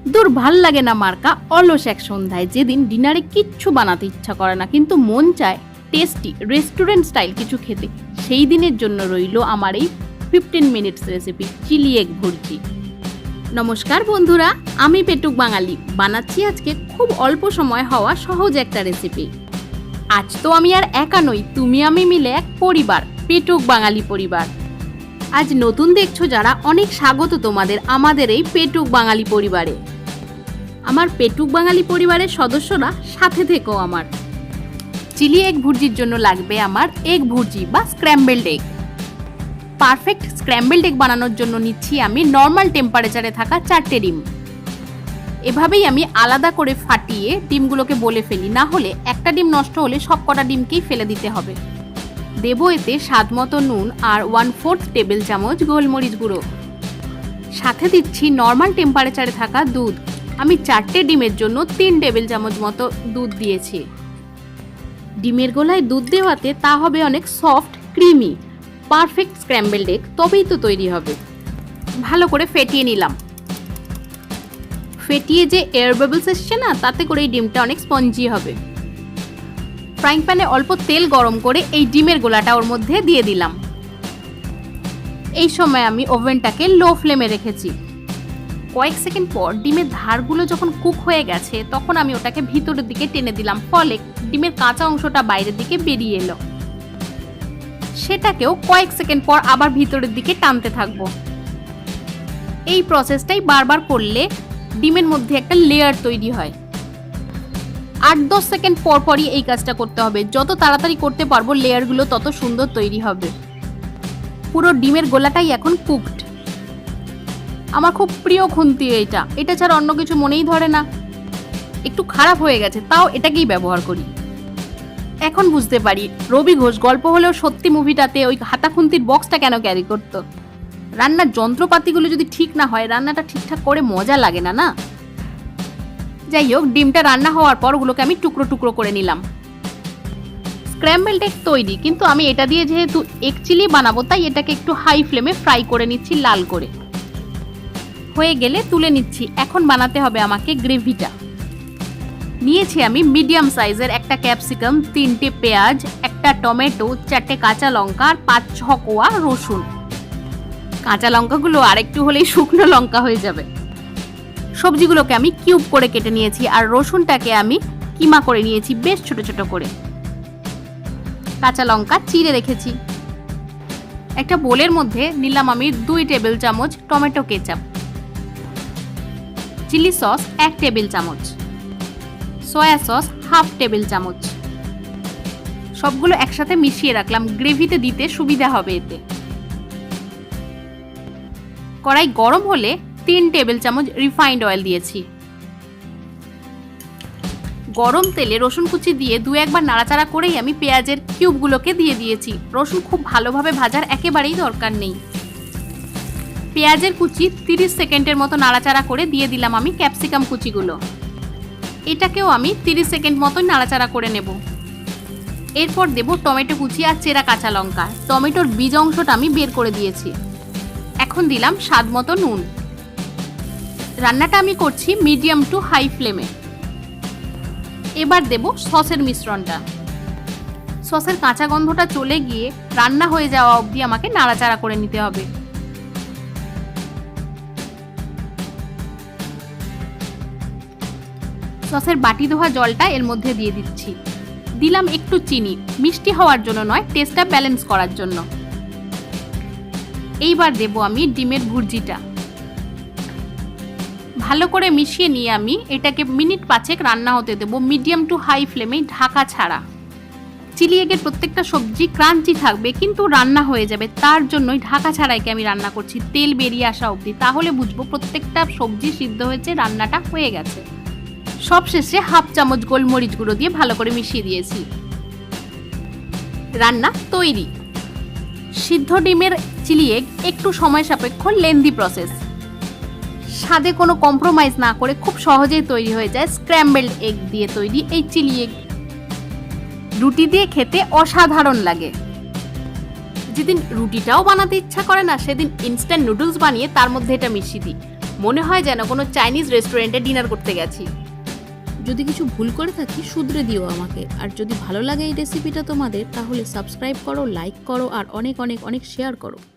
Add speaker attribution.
Speaker 1: দূর ভাল লাগে না মার্কা অলস এক সন্ধ্যায়, যেদিন ডিনারে কিচ্ছু বানাতে ইচ্ছা করে না কিন্তু মন চায় টেস্টি রেস্টুরেন্ট স্টাইল কিছু খেতে। সেই দিনের জন্য রইল আমার এই 15 minutes recipe chili egg bhurji. নমস্কার বন্ধুরা, আমি পেটুক বাঙালি বানাচ্ছি আজকে খুব অল্প সময় হওয়া সহজ একটা রেসিপি। আজ তো আমি আর একা নই, তুমি আমি মিলে এক পরিবার, পেটুক বাঙালি পরিবার। আজ নতুন দেখছো যারা, অনেক স্বাগত তোমাদের আমাদের এই পেটুক বাঙালি পরিবারে। আমার পেটুক বাঙালি পরিবারের সদস্যরা সাথে থেকেও আমার। চিলি এগ ভুর্জির জন্য লাগবে আমার এগ ভুর্জি বা scrambled egg. Perfect scrambled egg বানানোর জন্য নিচ্ছি আমি নর্মাল টেম্পারেচারে থাকা 4টে ডিম। এভাবেই আমি আলাদা করে ফাটিয়ে ডিমগুলোকে বলে ফেলি, না হলে একটা ডিম নষ্ট হলে সব কটা ডিমকেই ফেলে দিতে হবে। দেবো এতে স্বাদমতো নুন আর 1/4 টেবিল চামচ গোলমরিচ গুঁড়ো। সাথে দিচ্ছি নর্মাল টেম্পারেচারে থাকা দুধ। আমি 4টে ডিমের জন্য 3 টেবিল চামচ মতো দুধ দিয়েছি। ডিমের গোলায় দুধ দেওয়াতে তা হবে অনেক soft creamy. Perfect scrambled egg তবেই তো তৈরি হবে। ভালো করে ফেটিয়ে নিলাম। ফেটিয়ে যে এয়ার বাবলস এসছে না, তাতে করে এই ডিমটা অনেক স্পঞ্জি হবে। ফ্রাইং প্যানে অল্প তেল গরম করে এই ডিমের গোলাটা ওর মধ্যে দিয়ে দিলাম। এই সময় আমি ওভেনটাকে লো ফ্লেমে রেখেছি। কয়েক সেকেন্ড পর ডিমের ধারগুলো যখন কুক হয়ে গেছে, তখন আমি ওটাকে ভিতরের দিকে টেনে দিলাম, ফলে ডিমের কাঁচা অংশটা বাইরের দিকে বেরিয়ে এলো। সেটাকেও কয়েক সেকেন্ড পর আবার ভিতরের দিকে টানতে থাকবো। এই প্রসেসটাই বারবার করলে ডিমের মধ্যে একটা লেয়ার তৈরি হয়। 8-10 সেকেন্ড পর পরই এই কাজটা করতে হবে। যত তাড়াতাড়ি করতে পারবো লেয়ারগুলো তত সুন্দর তৈরি হবে। পুরো ডিমের গোলাটাই এখন কুকড। আমার খুব প্রিয় খুন্তি এটা ছাড়া অন্য কিছু মনেই ধরে না। একটু খারাপ হয়ে গেছে, তাও এটাকেই ব্যবহার করি। এখন বুঝতে পারি রবি ঘোষ গল্প হলেও সত্যি মুভিটাতে ওই হাতা খুন্তির বক্সটা কেন ক্যারি করতো। রান্নার যন্ত্রপাতিগুলো যদি ঠিক না হয়, রান্নাটা ঠিকঠাক করে মজা লাগে না। যাই হোক, ডিমটা রান্না হওয়ার পর ওগুলোকে আমি টুকরো টুকরো করে নিলাম। স্ক্র্যাম্বলড এগ তৈরি, কিন্তু আমি এটা দিয়ে যেহেতু এগ চিলি বানাবো, তাই এটাকে একটু হাই ফ্লেমে ফ্রাই করে নিচ্ছি লাল করে। হয়ে গেলে তুলে নিচ্ছি। এখন বানাতে হবে আমাকে গ্রেভিটা। নিয়েছি আমি মিডিয়াম সাইজের একটা ক্যাপসিকাম, 3টে পেঁয়াজ, একটা টমেটো, 4টে কাঁচা লঙ্কা আর 5-6 কোয়া রসুন। কাঁচা লঙ্কাগুলো আরেকটু হলেই শুকনো লঙ্কা হয়ে যাবে। সবজিগুলোকে আমি কিউব করে কেটে নিয়েছি আর রসুনটাকে আমি কিমা করে নিয়েছি বেশ ছোট ছোট করে। কাঁচা লঙ্কা চিড়ে রেখেছি। একটা বোলের মধ্যে নিলাম আমি 2 টেবিল চামচ tomato ketchup, chili sauce 1 table চামচ, সয়া সস 1/2 টেবিল চামচ। সবগুলো একসাথে মিশিয়ে রাখলাম, গ্রেভিতে দিতে সুবিধা হবে এতে। কড়াই গরম হলে 3 টেবিল চামচ রিফাইন্ড অয়েল দিয়েছি। গরম তেলে রসুন কুচি দিয়ে 2-1 নাড়াচাড়া করেই আমি পেঁয়াজের কিউবগুলোকে দিয়ে দিয়েছি। রসুন খুব ভালোভাবে ভাজার একেবারেই দরকার নেই। পেঁয়াজের কুচি 30 সেকেন্ডের মতো নাড়াচাড়া করে দিয়ে দিলাম আমি ক্যাপসিকাম কুচিগুলো। এটাকেও আমি 30 সেকেন্ড মতো নাড়াচাড়া করে নেব। এরপর দেব টমেটো কুচি আর চেরা কাঁচা লঙ্কা। টমেটোর বীজ অংশটা আমি বের করে দিয়েছি। এখন দিলাম স্বাদ মতো নুন। রান্নাটা আমি করছি মিডিয়াম টু হাই ফ্লেমে। এবার দেব সসের মিশ্রণটা। সসের কাঁচা গন্ধটা চলে গিয়ে রান্না হয়ে যাওয়া অবধি আমাকে নাড়াচাড়া করে নিতে হবে। সসের বাটি ধোয়া জলটা এর মধ্যে দিয়ে দিচ্ছি। দিলাম একটু চিনি, মিষ্টি হওয়ার জন্য নয়, টেস্টটা ব্যালেন্স করার জন্য। এইবার দেব আমি ডিমের ভুর্জিটা। ভালো করে মিশিয়ে নিয়ে আমি এটাকে মিনিট 5 রান্না হতে দেব মিডিয়াম টু হাই ফ্লেমে ঢাকা ছাড়া। চিলি এগের প্রত্যেকটা সবজি ক্রাঞ্চি থাকবে, কিন্তু রান্না হয়ে যাবে, তার জন্যই ঢাকা ছাড়াইকে আমি রান্না করছি তেল বেরিয়ে আসা অবধি। তাহলে বুঝবো প্রত্যেকটা সবজি সিদ্ধ হয়েছে, রান্নাটা হয়ে গেছে। সবশেষে 1/2 চামচ গোলমরিচ গুঁড়ো দিয়ে ভালো করে মিশিয়ে দিয়েছি। রান্না তৈরি। সিদ্ধ ডিমের চিলি এগ একটু সময় সাপেক্ষ লেন্দি প্রসেস। স্বাদে কোনো কম্প্রোমাইজ না করে খুব সহজেই তৈরি হয়ে যায় স্ক্র্যাম্বলড এগ দিয়ে তৈরি এই চিলি এগ। রুটি দিয়ে খেতে অসাধারণ লাগে। যেদিন রুটিটাও বানাতে ইচ্ছা করে না, সেদিন ইনস্ট্যান্ট নুডলস বানিয়ে তার মধ্যে এটা মিশিয়ে দিই। মনে হয় যেন কোনো চাইনিজ রেস্টুরেন্টে ডিনার করতে গেছি।
Speaker 2: যদি কিছু ভুল করে থাকি শুধরে দিও আমাকে। আর যদি ভালো লাগে এই রেসিপিটা তোমাদের, তাহলে সাবস্ক্রাইব করো, লাইক করো আর অনেক অনেক অনেক শেয়ার করো।